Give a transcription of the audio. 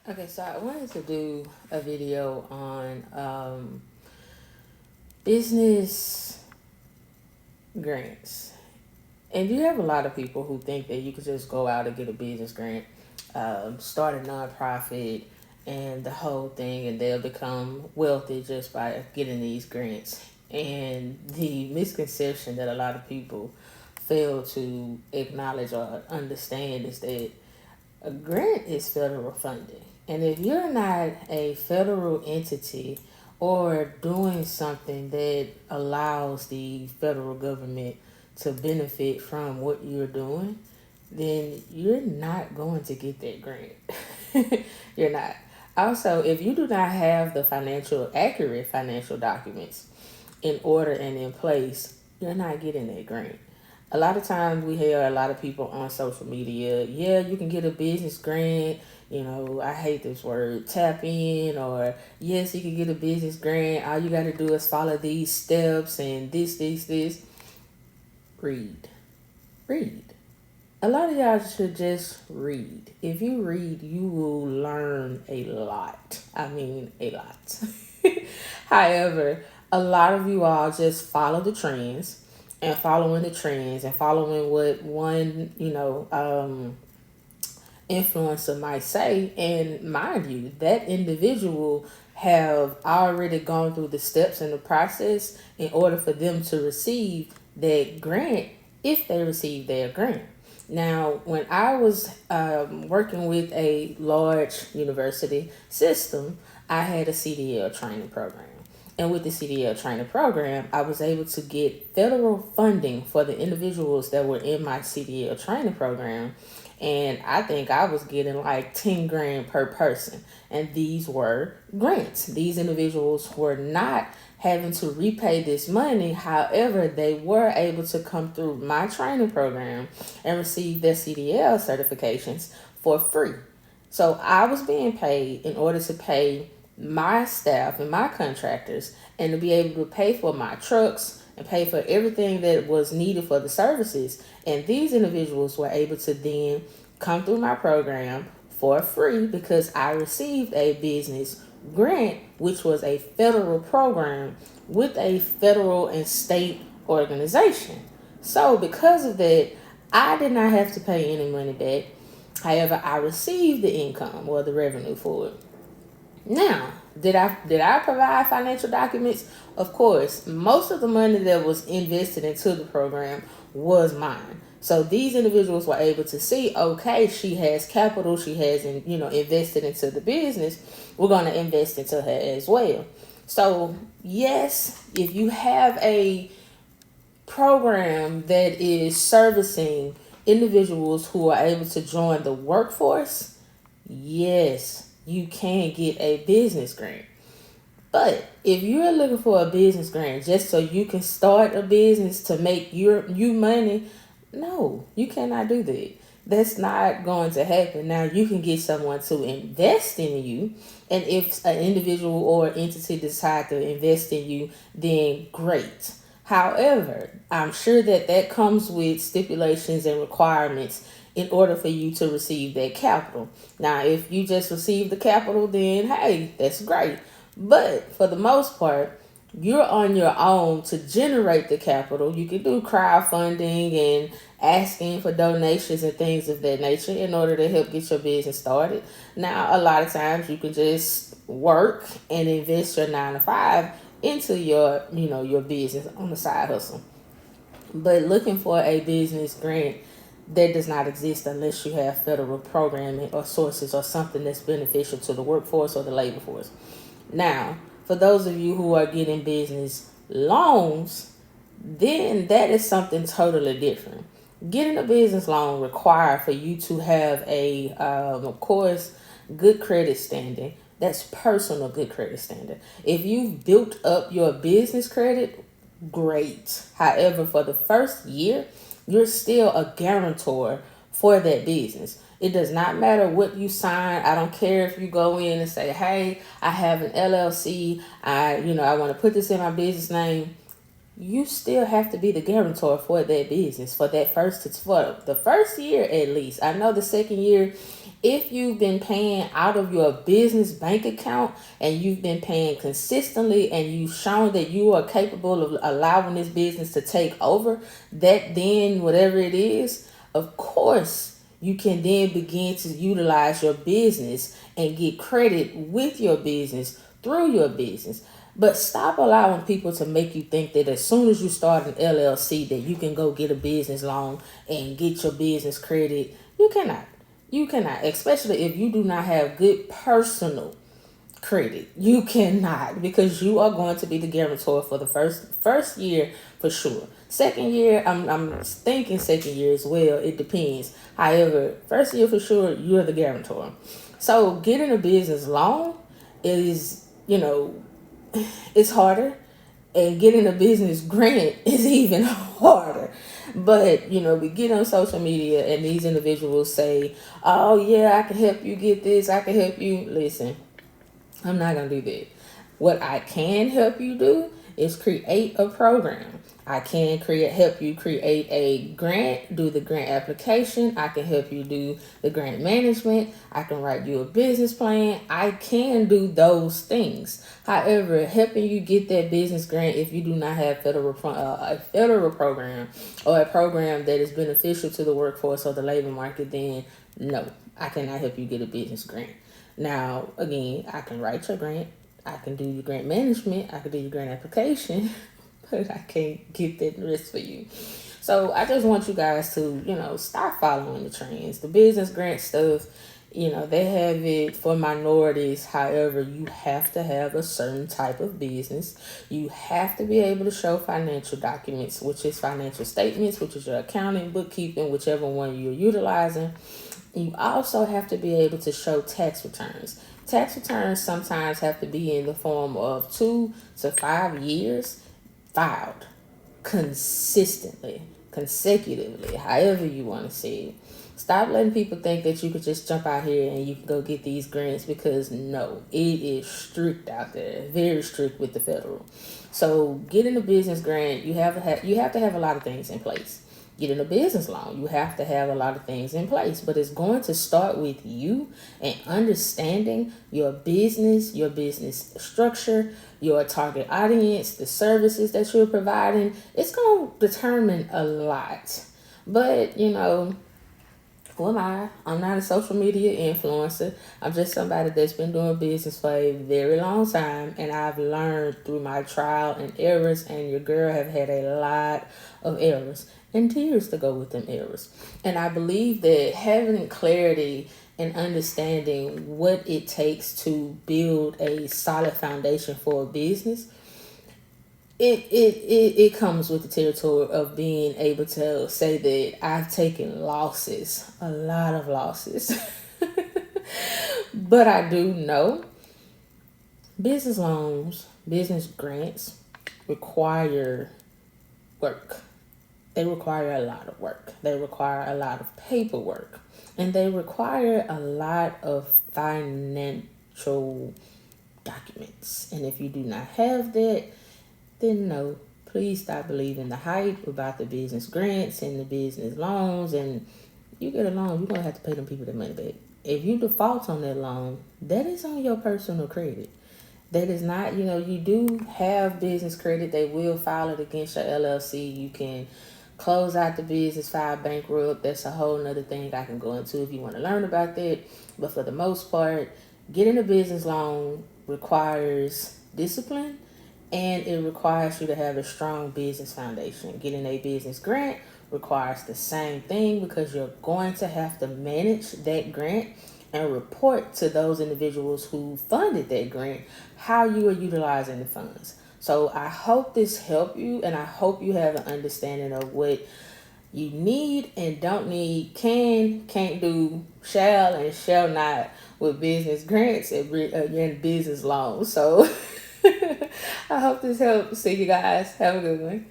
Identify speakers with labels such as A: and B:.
A: Okay, so I wanted to do a video on business grants. And you have a lot of people who think that you could just go out and get a business grant, start a nonprofit, and the whole thing, and they'll become wealthy just by getting these grants. And the misconception that a lot of people fail to acknowledge or understand is that a grant is federal funding. And if you're not a federal entity or doing something that allows the federal government to benefit from what you're doing, then you're not going to get that grant. You're not. Also, if you do not have the accurate financial documents in order and in place, you're not getting that grant. A lot of times we hear a lot of people on social media, yeah, you can get a business grant. I hate this word, tap in, or yes, you can get a business grant. All you got to do is follow these steps and this. Read. Read. A lot of y'all should just read. If you read, you will learn a lot. I mean, a lot. However, a lot of you all just follow the trends and following what one, influencer might say. And mind you, that individual have already gone through the steps in the process in order for them to receive that grant if they receive their grant. Now, when I was working with a large university system, I had a CDL training program. And with the CDL training program, I was able to get federal funding for the individuals that were in my CDL training program. And I think I was getting like 10 grand per person. And these were grants. These individuals were not having to repay this money. However, they were able to come through my training program and receive their CDL certifications for free. So I was being paid in order to pay my staff and my contractors and to be able to pay for my trucks and pay for everything that was needed for the services. And these individuals were able to then come through my program for free because I received a business grant, which was a federal program with a federal and state organization. So because of that, I did not have to pay any money back. However, I received the income or the revenue for it. Now, did I provide financial documents? Of course, most of the money that was invested into the program was mine. So these individuals were able to see, okay, she has capital, she has invested into the business. We're going to invest into her as well. So yes, if you have a program that is servicing individuals who are able to join the workforce, yes, you can get a business grant. But if you're looking for a business grant just so you can start a business to make you money, no, you cannot do that. That's not going to happen. Now you can get someone to invest in you, and if an individual or entity decide to invest in you, then great. However, I'm sure that comes with stipulations and requirements in order for you to receive that capital. Now, if you just receive the capital, then hey, that's great. But for the most part, you're on your own to generate the capital. You can do crowdfunding and asking for donations and things of that nature in order to help get your business started. Now, a lot of times you can just work and invest your 9 to 5 into your business on the side hustle. But looking for a business grant, that does not exist unless you have federal programming or sources or something that's beneficial to the workforce or the labor force. Now, for those of you who are getting business loans, then that is something totally different. Getting a business loan requires for you to have of course, good credit standing. That's personal good credit standing. If you've built up your business credit, great. However, for the first year, you're still a guarantor for that business. It does not matter what you sign. I don't care if you go in and say, hey, I have an LLC. I want to put this in my business name. you still have to be the guarantor for that business for the first year at least. I know the second year, if you've been paying out of your business bank account and you've been paying consistently and you've shown that you are capable of allowing this business to take over, that then whatever it is, of course you can then begin to utilize your business and get credit with your business through your business. But stop allowing people to make you think that as soon as you start an LLC that you can go get a business loan and get your business credit. You cannot. You cannot, especially if you do not have good personal credit. You cannot, because you are going to be the guarantor for the first year for sure. Second year, I'm thinking second year as well. It depends. However, first year for sure, you're the guarantor. So getting a business loan is, it's harder, and getting a business grant is even harder. But we get on social media and these individuals say, oh yeah, I can help you get this, I can help you. Listen, I'm not gonna do that. What I can help you do is create a program. I can help you create a grant, do the grant application. I can help you do the grant management. I can write you a business plan. I can do those things. However, helping you get that business grant, if you do not have a federal program or a program that is beneficial to the workforce or the labor market, then no, I cannot help you get a business grant. Now, again, I can write your grant. I can do your grant management. I can do your grant application. But I can't get that rest for you. So I just want you guys to, stop following the trends. The business grant stuff, they have it for minorities. However, you have to have a certain type of business. You have to be able to show financial documents, which is financial statements, which is your accounting, bookkeeping, whichever one you're utilizing. You also have to be able to show tax returns. Tax returns sometimes have to be in the form of 2 to 5 years filed consistently, consecutively, however you want to see it. Stop letting people think that you could just jump out here and you can go get these grants, because no, it is strict out there, very strict with the federal. So getting a business grant, you have to have a lot of things in place. Getting a business loan, you have to have a lot of things in place, but it's going to start with you and understanding your business structure, your target audience, the services that you're providing. It's going to determine a lot. But, who am I? I'm not a social media influencer. I'm just somebody that's been doing business for a very long time, and I've learned through my trial and errors, and your girl have had a lot of errors and tears to go with them errors. And I believe that having clarity and understanding what it takes to build a solid foundation for a business, it comes with the territory of being able to say that I've taken losses, a lot of losses. But I do know business loans, business grants require work. They require a lot of work. They require a lot of paperwork. And they require a lot of financial documents. And if you do not have that, then no, please stop believing the hype about the business grants and the business loans. And you get a loan, you're going to have to pay them people their money back. If you default on that loan, that is on your personal credit. That is not, you do have business credit. They will file it against your LLC. You can close out the business, file bankrupt. That's a whole nother thing I can go into if you want to learn about that. But for the most part, getting a business loan requires discipline, and it requires you to have a strong business foundation. Getting a business grant requires the same thing, because you're going to have to manage that grant and report to those individuals who funded that grant how you are utilizing the funds. So I hope this helped you, and I hope you have an understanding of what you need and don't need, can't do, shall and shall not with business grants and business loans. So I hope this helped. See you guys. Have a good one.